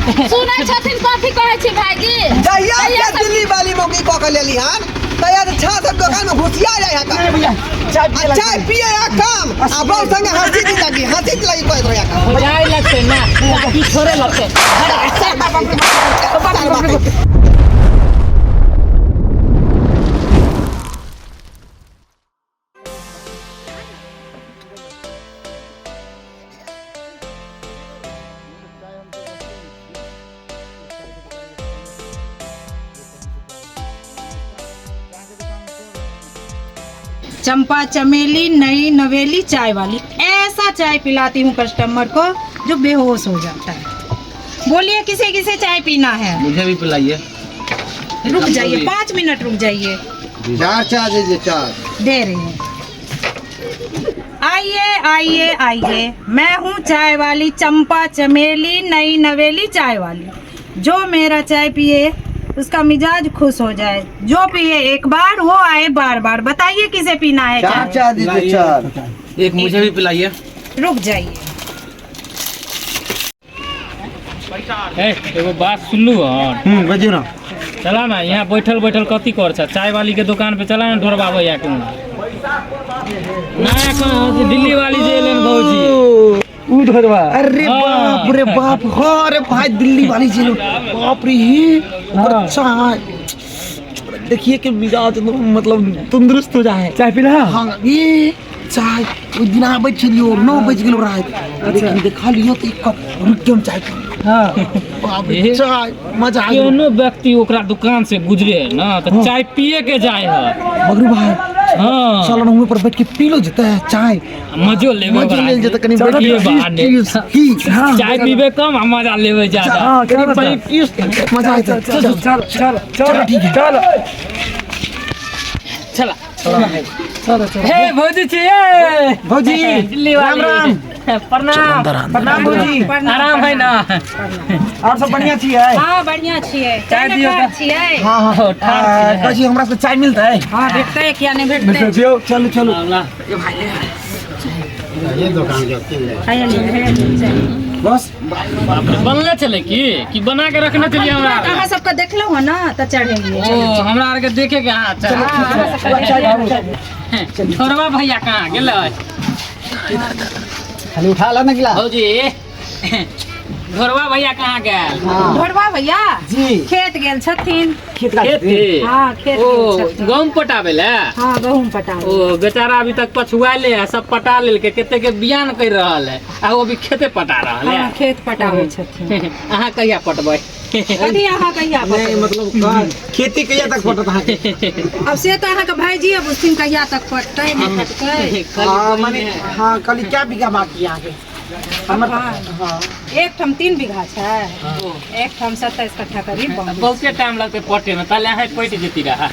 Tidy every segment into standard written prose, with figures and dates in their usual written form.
सुनै छथिन कथी कहै छी भाईजी जहिया से दिल्ली वाली मौगी क के लेली हन तैयार छा सब दुकान में घुसिया जाय है नहीं भैया चाय पिए या काम आ बहु संगे हंसी लगी कोई रोया का हो जाए लगते ना की छोरे लगते चंपा चमेली नई नवेली चाय वाली, ऐसा चाय पिलाती हूँ कस्टमर को जो बेहोश हो जाता है। बोलिए किसे किसे चाय पीना है? मुझे भी पिलाइए। रुक जाइए 5 मिनट रुक जाइए। चार चाय दीजिए चार दे रही हूँ। आइए आइए आइए, मैं हूँ चाय वाली चंपा चमेली नई नवेली चाय वाली। जो मेरा चाय पिए उसका मिजाज खुश हो जाए, जो पिए एक बार वो आए बार बार। बताइए किसे पीना है चार चाय दीजिए चार। एक मुझे भी पिलाइए। रुक जाइए। एगो बात सुनलू हन? बजियो ना। चला ना यहाँ बैठल बैठल कथी कर छ? चाय वाली के दुकान पे चला ना ढोरबाबे या क्यों ना कहाँ दिल्ली वाली जे लेन भौजी ढोरबा। अरे हाँ। बाप रे बाप, हाँ अरे भाई दिल्ली वाली जी बाप रे ही चाय देखिए कि मिजाज मतलब तंदुरुस्त हो जाए। चाय पिला? हाँ ये चाय उस दिन आबै छलियो 9 बज गेलो रात। अच्छा देखा लियो तो एक कप रुक के हम चाय पी। हाँ बाप रे चाय मजा आ गया। कोनो व्यक्ति ओकरा दुकान से गुजरे है ना तो चाय पिए के जाए है। मगरू भाई हाँ चलो ना पर बैठ के पी लो जता है चाय, मजो लेबे मजा ले जता कनी बैठ ये के बहाने चाय पीबे कम आ मजा लेबे ज्यादा। हाँ मजा आएगा। चलो चलो चलो चलो ठीक है चलो चला चलो हे भौजी छी भौजी दिल्ली राम वाली राम प्रणाम प्रणाम भौजी। आराम है ना? और सब बढ़िया छिए? हाँ बढ़िया छिए। चाय दियो तो। छिए। हाँ हाँ कजी हमरा से चाय मिलता है? हाँ भेटते है क्या नहीं भेटते? दियो चलो चलो। ये दुकान के बस बनले चले कि बना के रखने चलिए हमरा? अहाँ सबका देख लो है ना तो चढ़ेंगे। ओ हमरा आर के देखे के हां चल छोरवा भैया कहां गेलै? खाली उठा ला ना गिला भौजी घोरवा भैया कहाँ गए? ढोरवा भैया जी खेत गेल छथिन। खेत का खेत हाँ खेत ओ गेल छथिन। गहूम पटाबे ले? हाँ गहूम पटाबे। ओ बेचारा अभी तक पछुआले है, सब पटा लेल के केते के बियान कर रहल है आ वो भी खेते पटा रहल है। हाँ खेत पटाबे छथिन। अहाँ कहिया पटबै? कथी अहाँ कहिया नहीं पटबै? मतलब खेती कहिया तक पटत है? अब से तो अहाँ के भाईजी अब उसदिन कहिया तक पटतै नहीं पटतै। हाँ माने हाँ कल क्या बीघा बाकी आगे हमर? हाँ एक ठम 3 बीघा है, एक ठम 27 कट्ठा करीब। बहुते टाइम लगते पटे में, पहले अहाँ पट जेती रहा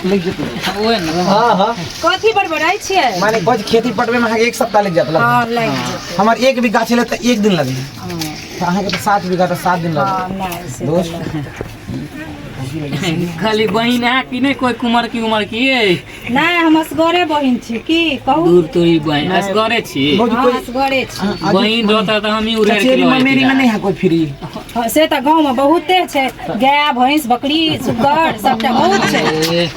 लग जते। ओए न हाँ हाँ कथी बड़बड़ाई छियै? माने कुछ खेती पटवे में एक सप्ताह लग जाता। हाँ लग जेतै। हमार 1 बीघा छले तो 1 दिन लगे, अहाँ के तो 7 बीघा तो 7 दिन लगे। हाँ नहीं से दोस्त खाली बहिन है कि नहीं कोई कुमार की उमर की है? नहीं हम असगरे बहिन छी की कहू। दूर तोरी बहिन असगरे छी। हाँ असगरे छी। बहिन रहता तो हम ही उड़े चचेरी ममेरी में नहीं है कोई फ्री? हाँ, से तो गाँव में बहुते छै, गाय भैंस बकरी सुगर सबटा बहुत छै।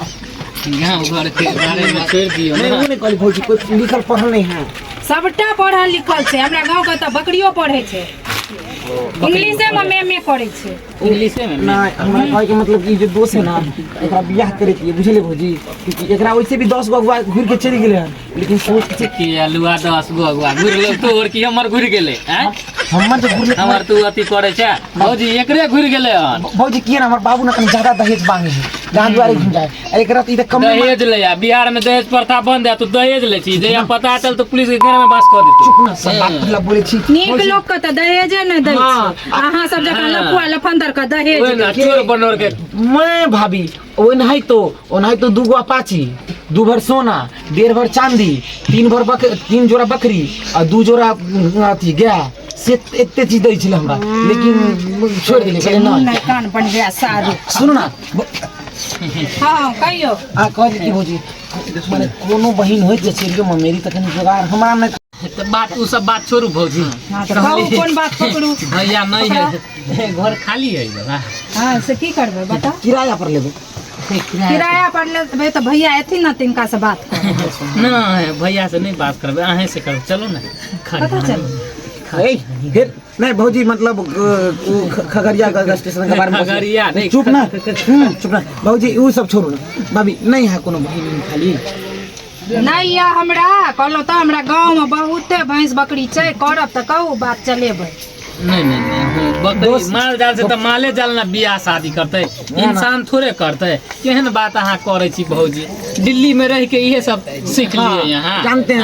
गाँव घर के बारे में छोड़ दियो नहीं वो नहीं कहली भौजी कोई लिखल पढ़ल नहीं है। सबटा पढ़ल लिखल छै हमरा गाँव के, तो बकरियो पढ़े छै, इंग्लिशे में एमए करे छै। इंग्लिशे में ना हमरा कहे के मतलब कि जो दोस्त है ना एकरा बियाह करे के बुझले भौजी, क्योंकि एकरा वैसे भी 10 गो अगुआ घूर के चली गेले हन, लेकिन सोच के कि अलुआ 10 गो अगुआ घुर ले तोर की हमर घुर गेले हैं? हमर जो घूर हमर तू अति करे छै भौजी एकरे घुर गेले हन। भौजी किए ना हमर बाबू ना कनी ज्यादा दहेज मांगे है, जहां द्वारे घूम जाए एकरा तो कम दहेज ले आ। बिहार में दहेज प्रथा बंद है, तू दहेज ले छी, जे पता चल तो पुलिस के घर में बास कर देतो। चुप ना सब बात ला बोले छी। नीक लोग के तो दहेजे न दै छै, अहाँ सब जकां लफुआ लफंदर के दहेज ओए ना चोर बनोर के मैं भाभी ओ नहीं तो 2 गो अपाची, 2 भर सोना, 1.5 भर चांदी, 3 जोड़ा बकरी और 2 जोड़ा अथी गाय से एते चीज दै छले हमरा, लेकिन छोड़ दिले कहले नहीं कान बनबे साधु। सुन ना हाँ कहियो आ कह दी भौजी माने कोनो बहिन होइत जे चलियो ममेरी तखन जोगार हमरा में तो बात उ सब बात छोड़ू भौजी। हाँ तो कहू कोन बात पकड़ू। भैया नहीं है, घर खाली है बाबा। हाँ से की करबे बता। किराया पर लेबे। किराया पर लेबे तो भैया एथिन ना तिनका से बात कर। नहीं भैया से नहीं बात करबे, अहें से करब। चलो ना पता चल फिर नहीं भौजी मतलब खगड़िया स्टेशन के बारे में खगड़िया नहीं, चुप ना चुप ना भौजी वो सब छोड़ू ना। भाभी नहीं है कोनो बहिन खाली नहीं या हमरा कहलो तो हमरा गांव में बहुते भैंस बकरी छै, करब त कहू बात चलेबै। नहीं नहीं नहीं बकरी माल जाल से तो माले जाल ना बियाह शादी करते, इंसान थोड़े करते। केहन बात अहाँ करे छी भौजी, दिल्ली में रह के ये सब सीख लिए यहाँ जानते हैं।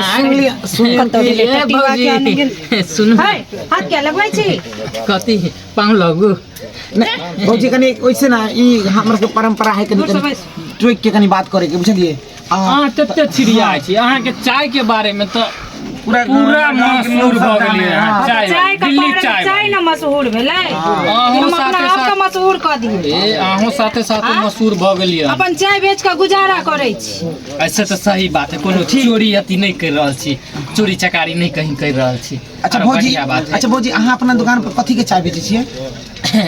सुन हाथ क्या लगबै छी कथी पाँव लगू नहीं भौजी कनी वैसे ना ई हमर के परंपरा है कनी ट्विक के कनी बात करे के बुझलिए। अहाँ तते छिड़िया छी, अहाँ के चाय के बारे में तो पूरा मशहूर भ गेलिए। चाय का दिल्ली चाय चाय ना मशहूर भेलै, हम अपना आप के मशहूर क दिए। ए अहों साथे साथे मशहूर भ गेलिए। अपन चाय बेच के गुजारा करै छी। ऐसे तो सही बात है, कोनो चोरी अति नहीं कर रहल छी, चोरी चकारी नहीं कहीं कर रहल छी। अच्छा भौजी, अच्छा भौजी अहाँ अपना दुकान पर कथी के चाय बेचै छियै?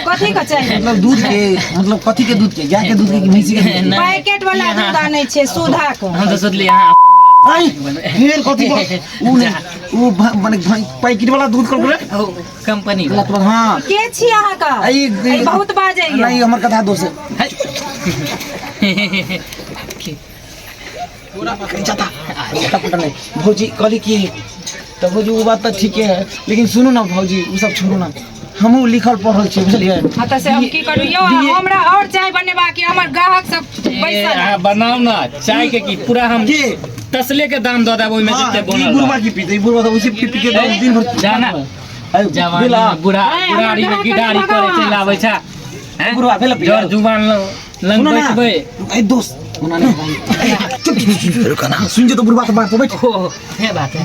कथी का चाय मतलब दूध के, मतलब कथी के दूध के, गाय के दूध के कि भैंसी के? पैकेट वाला दूध आनै छै सुधा के। हम तो सोचली यहाँ फिर कथी उ उ माने पैकेट वाला दूध कर कंपनी हां के छी अहाँ का? बहुत बाजे नहीं हमर कथा दोस्त नहीं भौजी कहली की तो भौजी वो बात तो ठीक है, लेकिन सुनू ना भौजी वो सब छोड़ू ना, हमहू लिखल पढ़ल छी बुझलिए। हां त से हम की करू यो, हमरा और चाय बनेबा के हमर ग्राहक सब पैसा बनाओ ना चाय के की पूरा हम तसले के दाम दे देब, ओइ में जते बनल बुढ़वा की पीते बुढ़वा तो उसी पी के दिन भर जाना जवानी बुढ़ा बुढ़ारी में गिडारी करे चल आबै छ हैं बुढ़वा भेल जर जुबान लंग बैठबे। ए दोस्त मना नहीं भाई रुका ना सुन जे तो बुढ़वा तो बात बैठ ओ हे बात है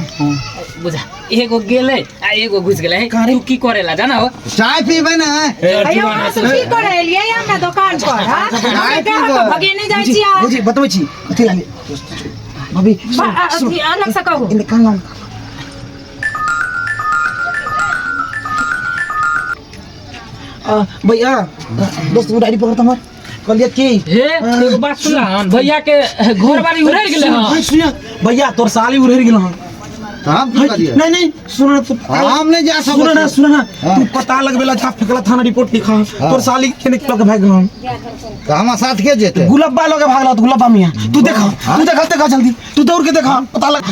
बुझा एगो गेले आ एगो घुस गेले है तू की करेला जाना हो? चाय पीबे ना अयो हम सब की करे लिए हमरा दुकान पर। हां चाय पीबो भगे नहीं जाई छी। भौजी बतबै छी कथि लागे भाभी अलग से कहू इन कान लाओ। भैया दोस्त उड़ारी पकड़ता मत कहलिए की हे एगो बात सुन भैया के घर बाड़ी उड़ै गेले हां। सुनिया भैया तोर साली उड़ै गेल हां। हम नहीं नहीं सुन तू हम नहीं जा सकते। सुन ना तू पता लगबेला छाप फेकला थाना रिपोर्ट लिखा तोर साली के निकल के भाग हम हम साथ के जेते गुलाबा लोग भागला गुलाबा मियां तू देखा जल्दी तू दौड़ के देखा पता लग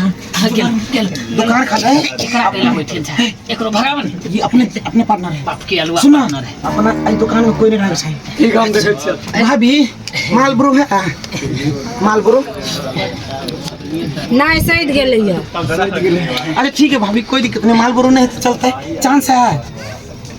गेल दुकान खा जाए एकरा पेला बैठल छ एकरो भगावन ये अपने पार्टनर है बाप के अलुआ सुना पार्टनर है अपना आई दुकान में कोई नहीं रह चाहिए। ठीक हम देखै छी भाभी मालब्रो है मालब्रो नहीं सैद गेलै या। अरे ठीक है भाभी कोई दिक्कत नहीं मालब्रो नहीं तो चलता है चांस है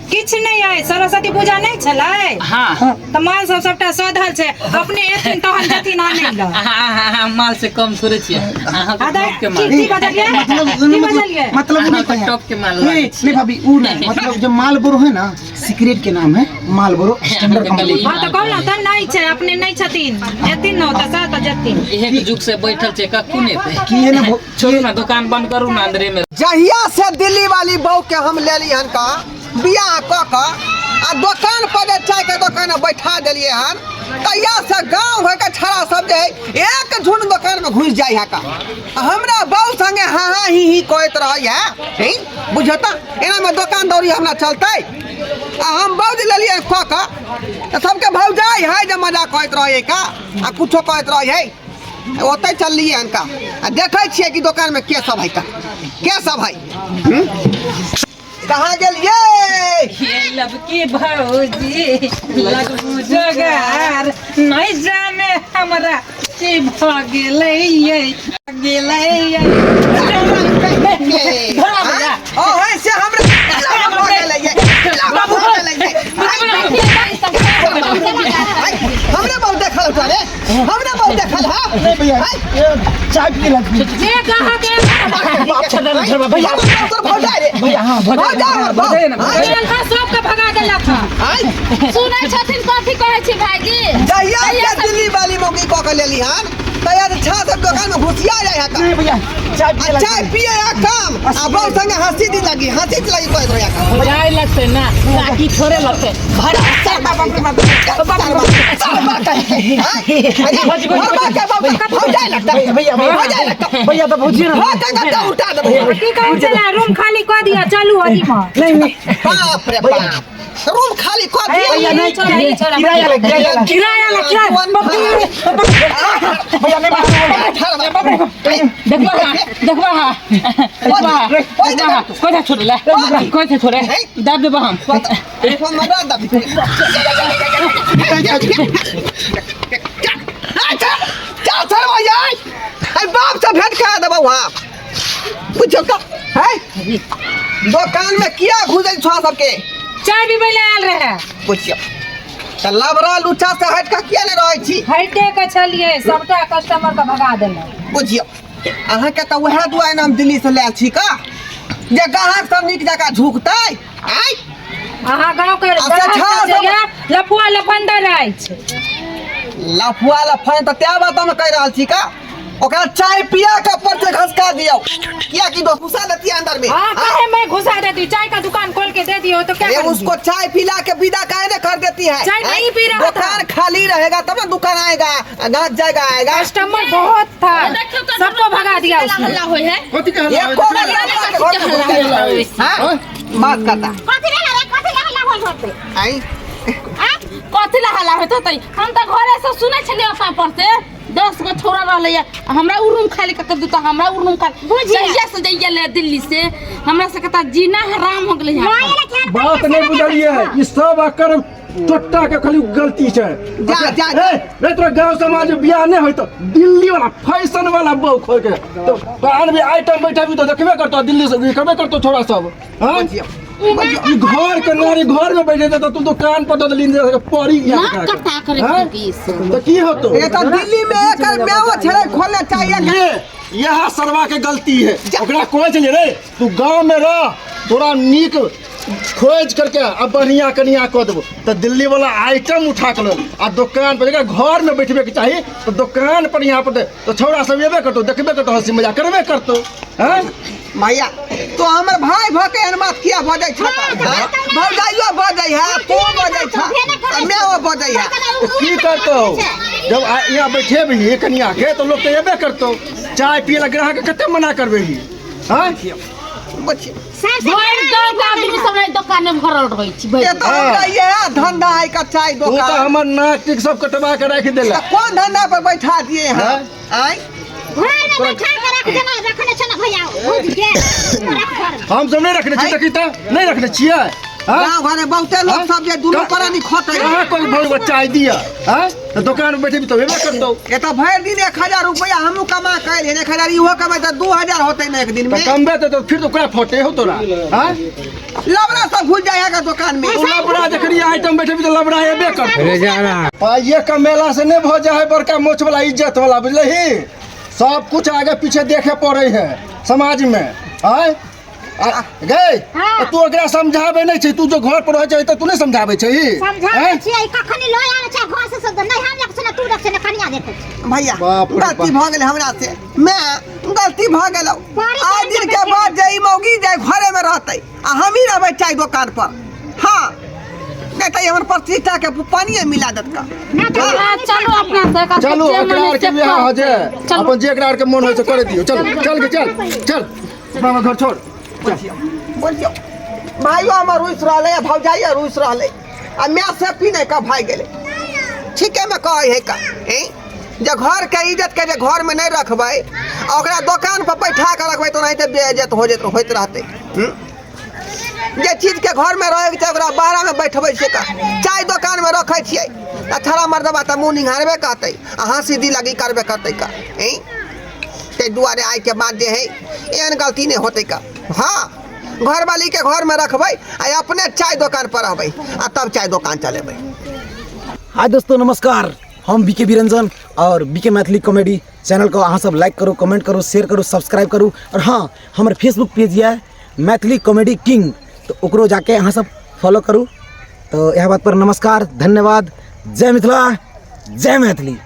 किछ नहीं है। सरस्वती पूजा नहीं छलै हां त माल सब सबटा सधल छै, अपने एथिन तहन जथिन आनै ल। हां माल से कम थोड़े छी अहाँ के माल की बजलिए की बजलिए मतलब नहीं टॉप के माल नहीं भाभी वो नहीं मतलब जो मालब्रो है ना सीक्रेट के नाम है मालब्रो स्टैंडर्ड कंपनी। हां त कहलौ त नहीं छै, अपने नहीं छथिन एथिन न त साथ जथिन। एक जुग से बैठल छै कक्कू ने की है ना छोड़ू ना दुकान बंद करू ना अंदरे में। जहिया से दिल्ली वाली बहू के हम ले ली हन का बियाह क क आ दुकान पर चाय के दुकान में बैठा देलिए हन, तैया से गांव भर के छड़ा सब जे एक झुंड दुकान में घुस जाय है का हमरा बहू संगे हाँ हाँ ही कहत रही है बुझता एना में दुकान दौरी हमरा चलते आ हम बौद ले लिए क क त सबके भौ जाय है जे मजा कहत रही का आ कुछो कहत रही है ओते चल लिए हन का आ देखै छियै कि दुकान में के सब है का के सब है कहाँ गेलिए ये लबकी भौजी लगबू जोगार नहीं जाने हमरा की भ गेलै ओ है से हमरा हो गेलै हमरा बहुत देखल रे हमरा बहुत देखल है भैया चाय पी लगी जे कहा के भैया भैया हां भगा सब के भगा देलक। सुनै छथिन कथी कहै छी भाईजी? जहिया दिल्ली वाली मौगी क के लेली हन तैयार अच्छा सब दुकान में घुसिया जाए है नहीं भैया चाय पिए लगी। चाय पिए या काम अब बहुत संगे हंसी दी लगी कोई तो या काम जाए लगते ना ताकि थोड़े लगते भैया तो भौजी ना उठा दे भैया की कहै छला रूम खाली कर दिया चलू अही में नहीं बाप रे बाप रूम खाली कर भैया दिया नहीं किराया लग क्या भैया नहीं देखवा कोई से छोड़े दब देबो हम फोन में डाल दे क्या सर भैया आई बाप से भेंट करा देबो वहां पूछो का है दुकान में किया घुसल छा सबके चाय भी पहले आयल रहे पूछियो त लबरा लुचा से हट का किया ले रहै छी हटे के चलिए सबटा कस्टमर का भगा देना बुझियो अहाँ के त वह दुआई नाम दिल्ली से लायल छी का जे ग्राहक सब नीक जगह झुकतै आई अहाँ गांव के लफुआ लफंदर रहै छै लफुआ लफन त त्या बात में कह रहल छी का ओकरा चाय पिया के पर से घसका दियो किया कि दो घुसा देती है अंदर में हाँ कहे मैं घुसा देती चाय का दुकान खोल के दे दियो तो क्या ये करूंगी? उसको चाय पिला के विदा काहे न कर देती है चाय नहीं पी रहा था। दुकान खाली रहेगा तब ना दुकान आएगा गांच जाएगा आएगा कस्टमर बहुत था सबको भगा दिया उसने ये कौन बात करता आई कथी ला हल्ला होत होतै हम त घरे से सुनै छलियै अपना पड़ते 10 गो छोरा रहलै हमरा उ रूम खाली क दू त हमरा उ रूम खाली जहिया से जइया ले दिल्ली से हमरा से कहता जीना हराम हो गेलै बात नहीं बुझलिए ई सब आकर टोटा के खाली गलती छै जा रे तोरा गांव समाज में बियाह नहीं होय तो दिल्ली वाला फैशन वाला बहू खोल के तो कान भी आइटम बैठा भी तो देखबे करतो दिल्ली से करबे करतो छोरा सब हां ई घर के नारी घर में बैठे तो तू दुकान पर तो लीन पड़ी ना कथा करे तो की होतो ये तो दिल्ली में एकर मेवा छड़े खोलना चाहिए यह सरवा के गलती है ओकरा कोई चले रे तू गांव में रह तोरा नीक खोज करके अब बढ़िया कनिया कह देबो तो दिल्ली वाला आइटम उठा के लो आ दुकान पर घर में बैठबे के चाहिए तो दुकान पर यहाँ पर तो छौड़ा सब एबे करतो देखबे करतो हंसी मजाक करबे करतो हैं मैया तो हमर भाई भके अनुमत किया बजै छ भौजाइयो बजै है तू बजै छ मेवा बजै है तो की करतो जब यहाँ बैठे भी कनिया के तो लोग तो एबे करतो चाय पिए ला ग्राहक कते मना करबे ही हां बच्चे भर गांव का आदमी सब दुकान में भरल रहै छी ये तो हमरा ये धंधा है का चाय तू तो दुकान हमर नाक टिक सब कटवा के रख देला कौन धंधा पर बैठा दिए हैं आई घर में बैठा के रख देना रखने छ ना भैया बुझ के हम सब नहीं रखने छियै त नहीं रखने छियै गाँव घर में बहुते लोग सब जे दुनू करानी खोटे कहाँ कोई भोज बच्चा आई दिया हाँ तो दुकान में बैठे भी तो एबे करतो ये तो भर दिन 1000 रुपया हमू कमा कैल 1000 इहो कमाई तो 2000 होते ना एक दिन में कमबे तो फिर तो कोई फोटे हो तोरा हाँ लबड़ा सब घुस जाएगा दुकान में लबड़ा देखरी आइटम बैठे भी तो लबड़ा एबे करतो ये कमेला से नहीं भो जाए बड़का मोछ वाला इज्जत वाला बुझलही सब कुछ आगे पीछे देखे पड़े है समाज में हाँ गए तू ओकरा समझाबे नहीं छै तू जो घर पर रह छै त तू नहीं समझाबे छै समझाबै छी कखनी लय आवे छै घर से सब नहीं हम लक्षण तू लक्षण कनिया देखे भैया गलती भ गेल हमरा से मैं गलती भ गेल आज दिन के बाद जई मौगी जाय घरे में रहते आ हम ही रहबै चाय दुकान पर हां नहीं तो हमर प्रतिष्ठा के पानी मिला देत का चलो अपना से चलो एकरा के बियाह हो जे अपन जे एकरा के मन होय से करे दियो चल चल के चल मामा घर छोड़ बोलियो भाइयो हमर रुइस रहले भौजाइया रुइस रहले आ मैं से पीने का भाई गेले ठीक है मैं कहे है का जे घर के इज्जत के जे घर में नहीं रखबै ओकरा दुकान पर बैठा के रखबै तो नहीं तो बेइज्जत हो जेत होइत रहते जे चीज के घर में रहे के ओकरा बाहर में बैठबै छै का चाय दुकान में रखै छियै अथरा मर्दबा त मुंह निहारबे कहतै आ हंसी दी लगी करबे करतै का ते दुआरे आय के बाद जे है एहन गलती नहीं होते का हाँ घर वाली के घर में रखबै आ अपने चाय दुकान पर रहबै आ तब चाय दुकान चलेबै। हाय दोस्तों नमस्कार हम बीके बिरंजन और बीके मैथिली कॉमेडी चैनल को अहाँ सब लाइक करो कमेंट करो शेयर करो सब्सक्राइब करो और हाँ हमारे फेसबुक पेज है मैथिली कॉमेडी किंग तो ओकरो जाके अहाँ सब फॉलो करूँ। तो यह बात पर नमस्कार धन्यवाद जय मिथिला जय मैथिली।